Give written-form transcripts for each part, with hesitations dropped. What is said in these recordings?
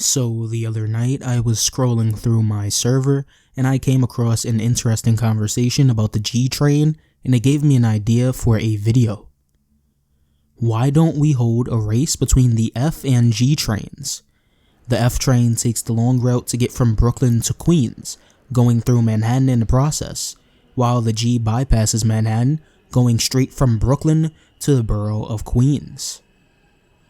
So the other night I was scrolling through my server and I came across an interesting conversation about the G train, and it gave me an idea for a video. Why don't we hold a race between the F and G trains? The F train takes the long route to get from Brooklyn to Queens, going through Manhattan in the process, while the G bypasses Manhattan, going straight from Brooklyn to the borough of Queens.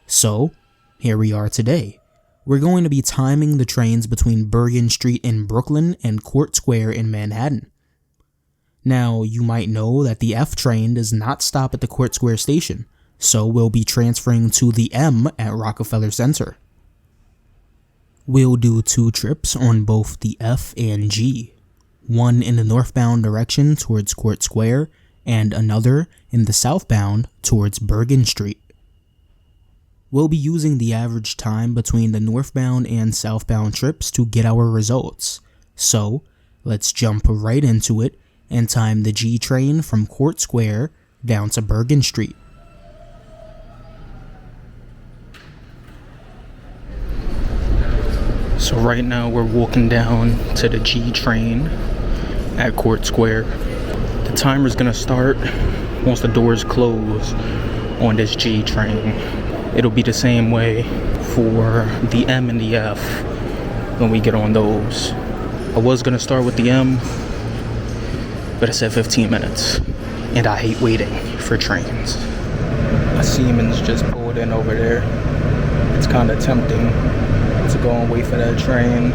So, here we are today. We're going to be timing the trains between Bergen Street in Brooklyn and Court Square in Manhattan. Now, you might know that the F train does not stop at the Court Square station, so we'll be transferring to the M at Rockefeller Center. We'll do 2 trips on both the F and G, one in the northbound direction towards Court Square and another in the southbound towards Bergen Street. We'll be using the average time between the northbound and southbound trips to get our results. So, let's jump right into it and time the G train from Court Square down to Bergen Street. So right now we're walking down to the G train at Court Square. The timer's gonna start once the doors close on this G train. It'll be the same way for the M and the F when we get on those. I was gonna start with the M, but it said 15 minutes, and I hate waiting for trains. A Siemens just pulled in over there. It's kind of tempting to go and wait for that train,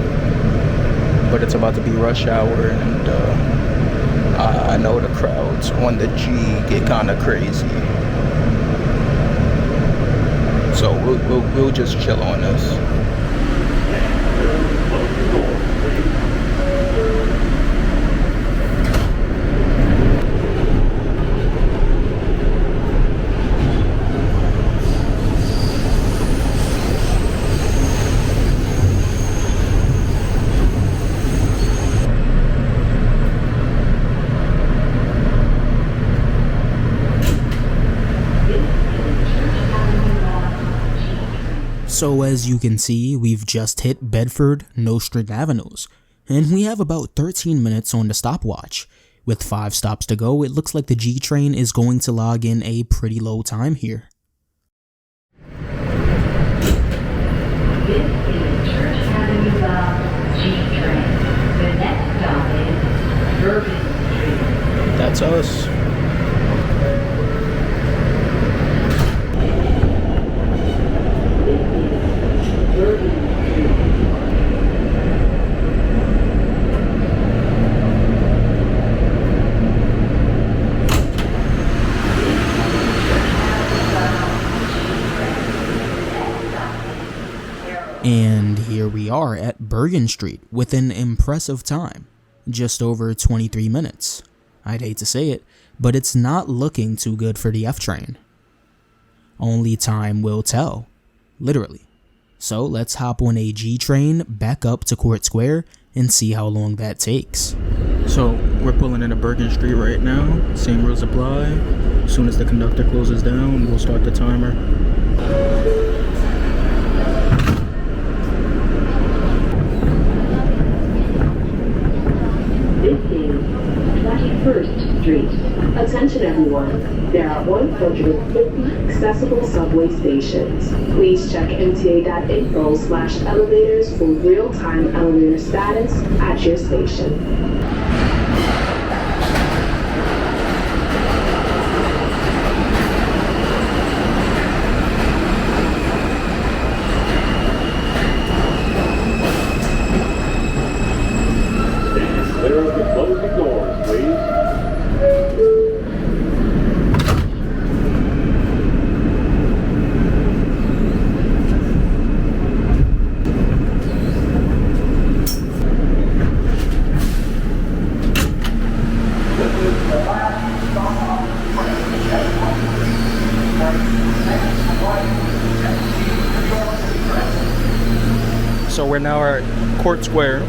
but it's about to be rush hour, and I know the crowds on the G get kind of crazy. So we'll just chill on this. So as you can see, we've just hit Bedford Nostrand Avenues, and we have about 13 minutes on the stopwatch. With 5 stops to go, it looks like the G train is going to log in a pretty low time here. This is Church Avenue bound G train. The next stop is Bergen Street. That's us. And here we are at Bergen Street with an impressive time, just over 23 minutes. I'd hate to say it, but it's not looking too good for the F train. Only time will tell, literally. So let's hop on a G train back up to Court Square and see how long that takes. So we're pulling into Bergen Street right now, same rules apply. As soon as the conductor closes down, we'll start the timer. This is 21st Street. Attention everyone, there are 150 accessible subway stations. Please check mta.info/elevators for real-time elevator status at your station. Clear of the closing doors, please. So we're now at Court Square.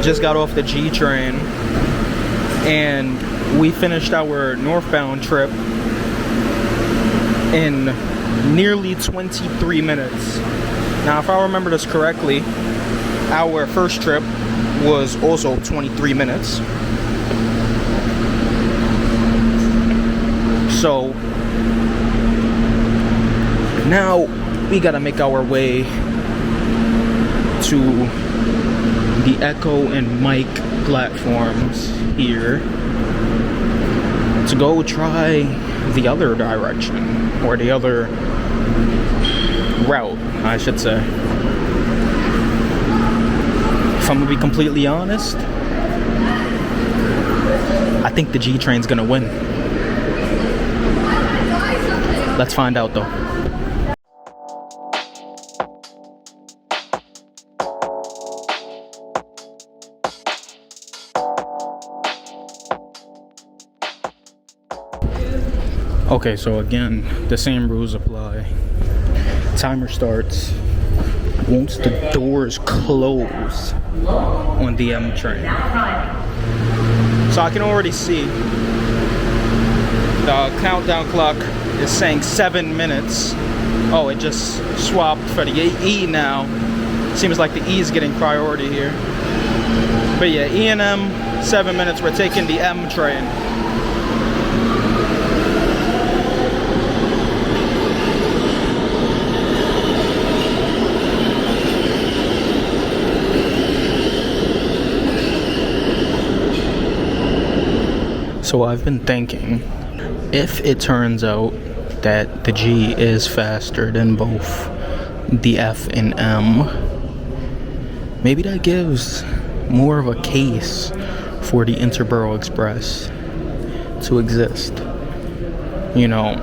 Just got off the G train and we finished our northbound trip in nearly 23 minutes. Now, if I remember this correctly, our first trip was also 23 minutes. So now we gotta make our way to the Echo and Mike platforms here to go try the other direction, or the other route, I should say. If I'm gonna be completely honest, I think the G train's gonna win. Let's find out though. Okay, so again, the same rules apply. Timer starts once the doors close on the M train. So I can already see the countdown clock is saying 7 minutes. Oh, it just swapped for the E now. Seems like the E is getting priority here. But yeah, E and M, 7 minutes. We're taking the M train. So I've been thinking, if it turns out that the G is faster than both the F and M, maybe that gives more of a case for the Interborough Express to exist. You know,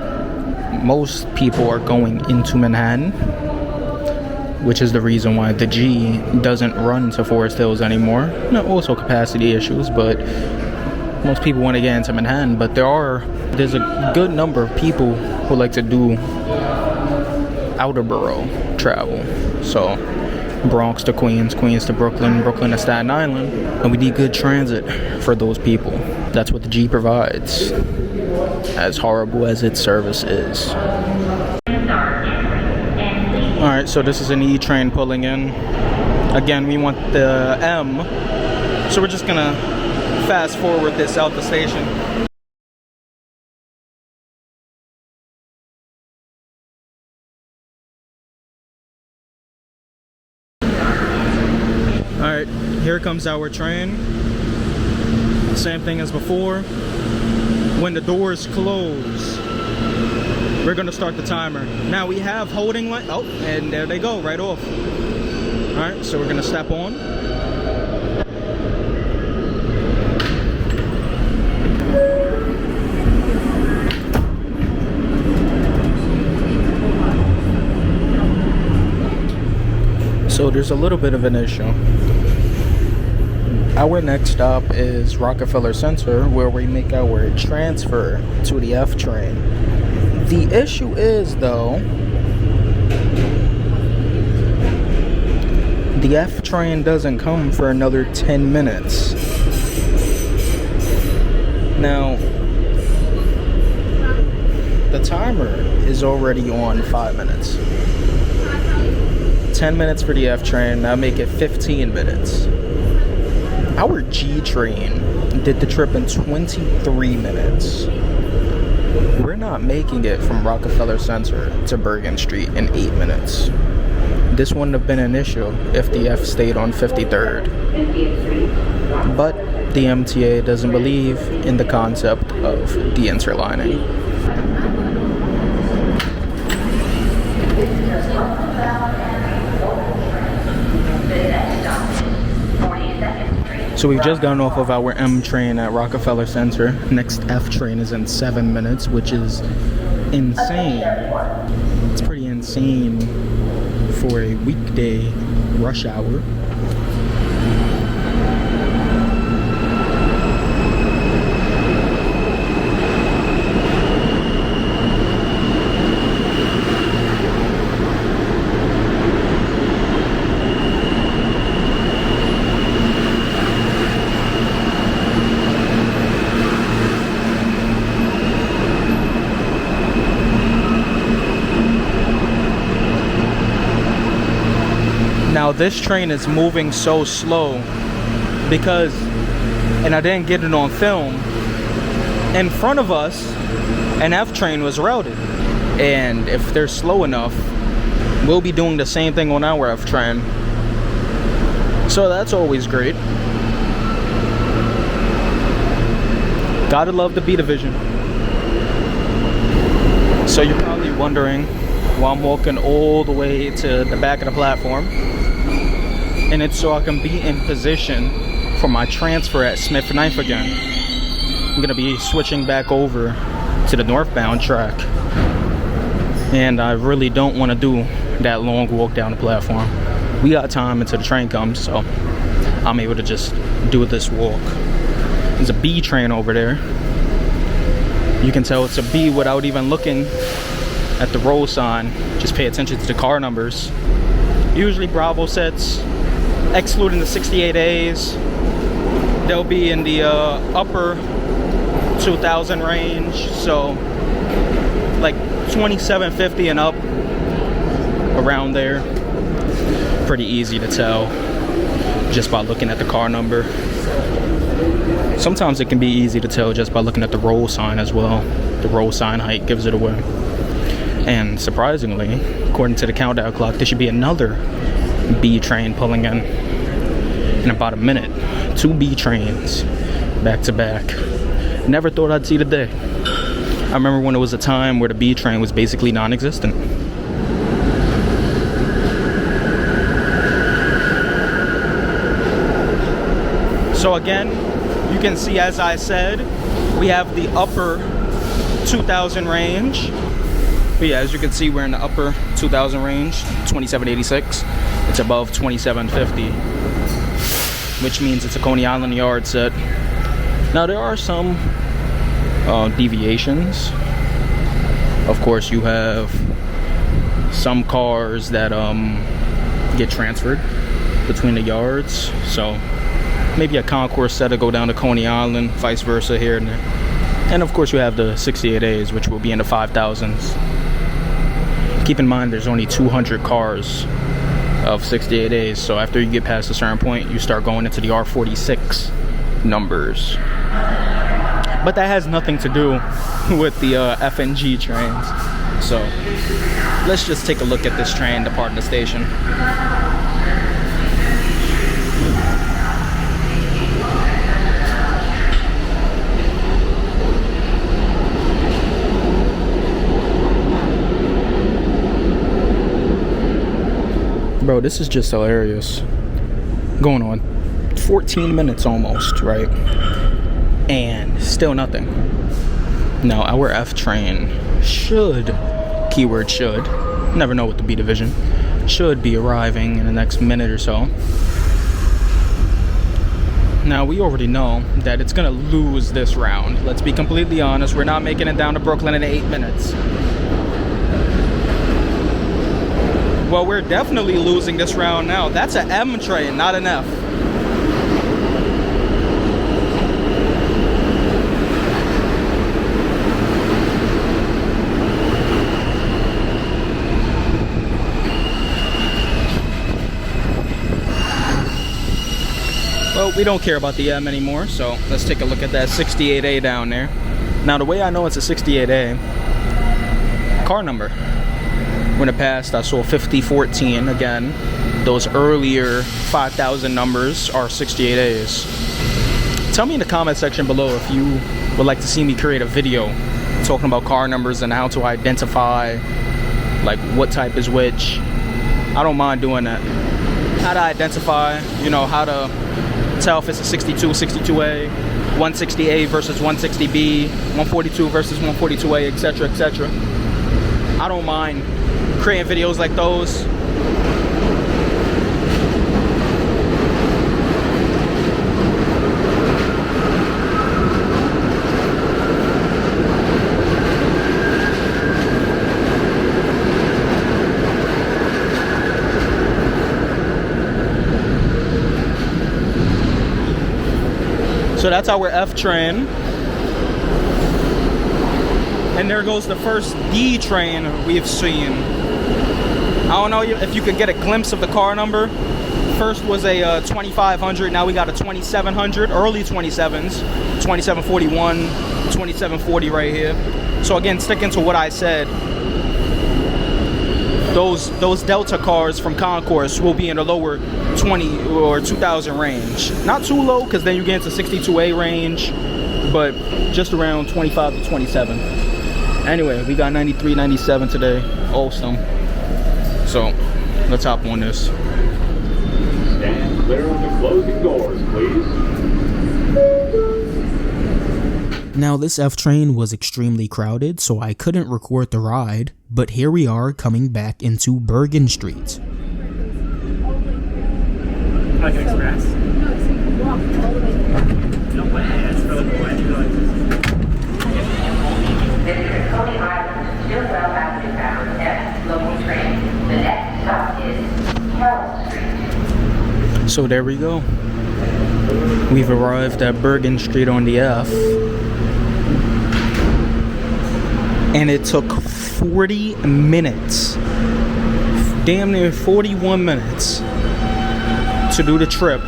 most people are going into Manhattan, which is the reason why the G doesn't run to Forest Hills anymore. Also capacity issues, but most people want to get into Manhattan, but there's a good number of people who like to do outer borough travel. So Bronx to Queens, Queens to Brooklyn, Brooklyn to Staten Island, and we need good transit for those people. That's what the G provides, as horrible as its service is. Alright, so this is an E train pulling in. Again, we want the M, so we're just gonna fast forward this out the station. Alright, here comes our train. Same thing as before. When the doors close, we're gonna start the timer. Now we have holding light. Oh, and there they go, right off. Alright, so we're gonna step on. So there's a little bit of an issue. Our next stop is Rockefeller Center, where we make our transfer to the F train. The issue is, though, the F train doesn't come for another 10 minutes. Now, the timer is already on 5 minutes. 10 minutes for the F train, now make it 15 minutes. Our G train did the trip in 23 minutes. We're not making it from Rockefeller Center to Bergen Street in 8 minutes. This wouldn't have been an issue if the F stayed on 53rd. But the MTA doesn't believe in the concept of the interlining. So we've just gotten off of our M train at Rockefeller Center. Next F train is in 7 minutes, which is insane. It's pretty insane for a weekday rush hour. Now this train is moving so slow because, and I didn't get it on film, in front of us an F train was routed, and if they're slow enough, we'll be doing the same thing on our F train. So that's always great. Gotta love the B division. So you're probably wondering why I'm walking all the way to the back of the platform, and it's so I can be in position for my transfer at Smith Knife again. I'm gonna be switching back over to the northbound track, and I really don't want to do that long walk down the platform. We got time until the train comes, so I'm able to just do this walk. There's a B train over there. You can tell it's a B without even looking at the roll sign. Just pay attention to the car numbers. Usually Bravo sets, excluding the 68As, they'll be in the upper 2000 range, so like 2750 and up, around there. Pretty easy to tell just by looking at the car number. Sometimes it can be easy to tell just by looking at the roll sign as well. The roll sign height gives it away. And surprisingly, according to the countdown clock, there should be another B train pulling in about a minute. 2 B trains back to back. Never thought I'd see the day. I remember when it was a time where the B train was basically non-existent. So again, you can see, as I said, we have the upper 2000 range. But yeah, as you can see, we're in the upper 2000 range, 2786. It's above 2750, which means it's a Coney Island yard set. Now there are some deviations. Of course, you have some cars that get transferred between the yards, so maybe a concourse set to go down to Coney Island, vice versa here and there. And of course you have the 68As, which will be in the 5000s. Keep in mind there's only 200 cars of 68As, so after you get past a certain point you start going into the R46 numbers. But that has nothing to do with the F and G trains. So let's just take a look at this train departing the station. Bro, this is just hilarious. Going on 14 minutes almost, right? And still nothing. Now, our F train should, keyword should, never know with the B division, should be arriving in the next minute or so. Now, we already know that it's gonna lose this round. Let's be completely honest, we're not making it down to Brooklyn in 8 minutes. Well, we're definitely losing this round now. That's an M train, not an F. Well, we don't care about the M anymore, so let's take a look at that 68A down there. Now, the way I know it's a 68A, car number. When it passed, I saw 5014 again. Those earlier 5000 numbers are 68As. Tell me in the comment section below if you would like to see me create a video talking about car numbers and how to identify like what type is which. I don't mind doing that. How to identify, you know, how to tell if it's a 62, 62A, 160A versus 160B, 142 versus 142A, etc., etc. I don't mind creating videos like those. So that's our F train. And there goes the first D train we've seen. don't know if you could get a glimpse of the car number. First was a 2500, now we got a 2700, early 27s, 2741, 2740 right here. So again, sticking to what I said, those Delta cars from Concourse will be in the lower 20 or 2000 range. Not too low, because then you get into 62A range, but just around 25 to 27. Anyway, we got 93, 97 today. Awesome. So let's hop on this. Stand clear of the closing doors, please. Now this F train was extremely crowded, so I couldn't record the ride, but here we are coming back into Bergen Street. Like an express? No way, that's really cool. This is Coney Island to Well Avenue bound F local train. The next stop is Carroll Street. So there we go. We've arrived at Bergen Street on the F. And it took 40 minutes, damn near 41 minutes, to do the trip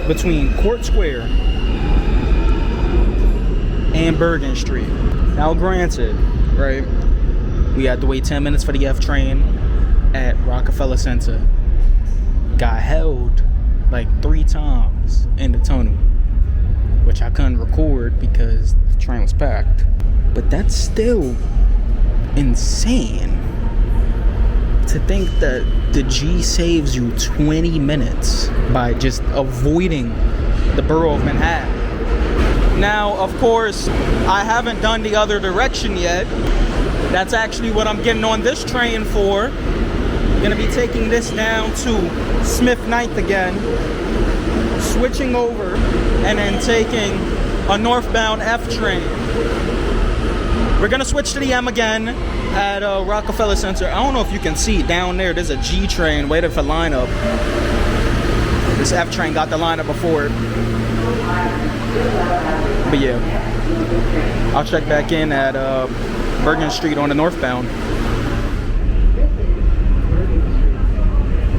between Court Square and Bergen Street. Now granted, right, we had to wait 10 minutes for the F train at Rockefeller Center. Got held like 3 times in the tunnel, which I couldn't record because the train was packed. But that's still insane to think that the G saves you 20 minutes by just avoiding the borough of Manhattan. Now, of course, I haven't done the other direction yet. That's actually what I'm getting on this train for. Gonna be taking this down to Smith Ninth again, switching over, and then taking a northbound F train. We're gonna switch to the M again at Rockefeller Center. I don't know if you can see down there, there's a G train waiting for lineup. This F train got the lineup before it. But yeah, I'll check back in at Bergen Street on the northbound.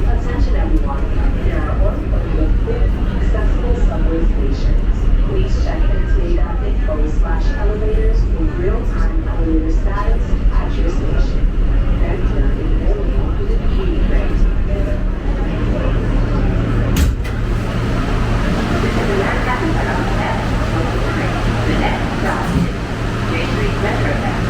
Attention everyone, there are 150 accessible subway stations. Please check NTA.info/elevators for real-time elevator status at your station. Enter in only the G train. The next stop is J Street Metro Pass.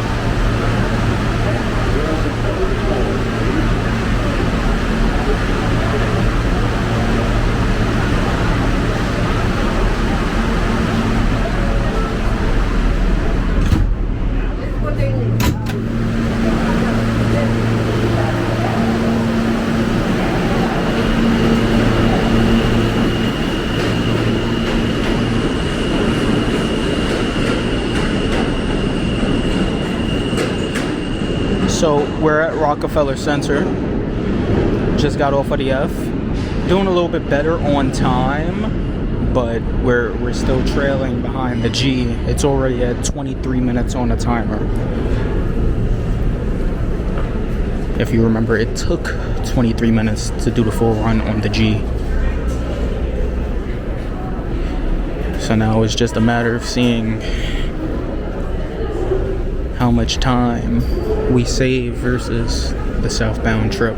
So we're at Rockefeller Center. Just got off of the F. Doing a little bit better on time, but we're still trailing behind the G. It's already at 23 minutes on the timer. If you remember, it took 23 minutes to do the full run on the G. So now it's just a matter of seeing how much time we save versus the southbound trip.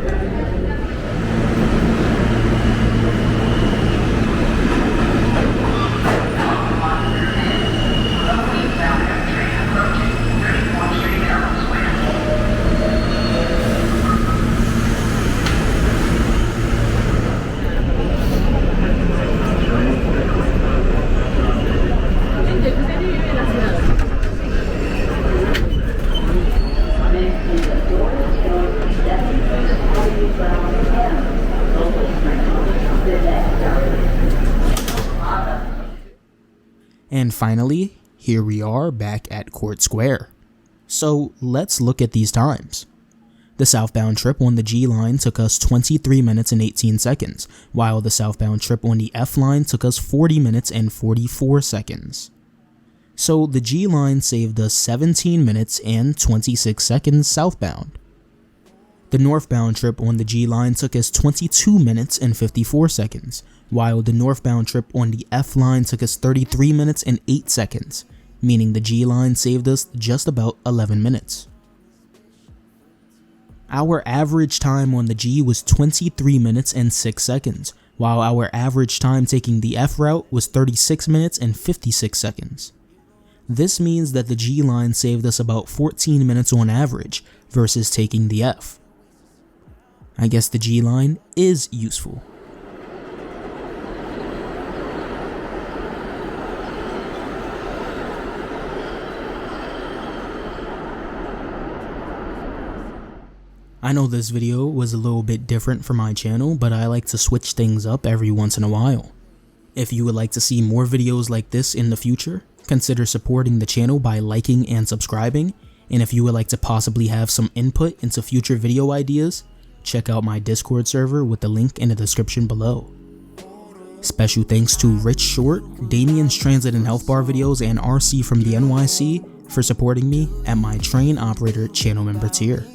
And finally, here we are back at Court Square. So let's look at these times. The southbound trip on the G line took us 23 minutes and 18 seconds, while the southbound trip on the F line took us 40 minutes and 44 seconds. So the G line saved us 17 minutes and 26 seconds southbound. The northbound trip on the G line took us 22 minutes and 54 seconds, while the northbound trip on the F line took us 33 minutes and 8 seconds, meaning the G line saved us just about 11 minutes. Our average time on the G was 23 minutes and 6 seconds, while our average time taking the F route was 36 minutes and 56 seconds. This means that the G line saved us about 14 minutes on average versus taking the F. I guess the G line is useful. I know this video was a little bit different for my channel, but I like to switch things up every once in a while. If you would like to see more videos like this in the future, consider supporting the channel by liking and subscribing, and if you would like to possibly have some input into future video ideas, check out my Discord server with the link in the description below. Special thanks to Rich Short, Damien's Transit and Health Bar videos, and RC from the NYC for supporting me at my train operator channel member tier.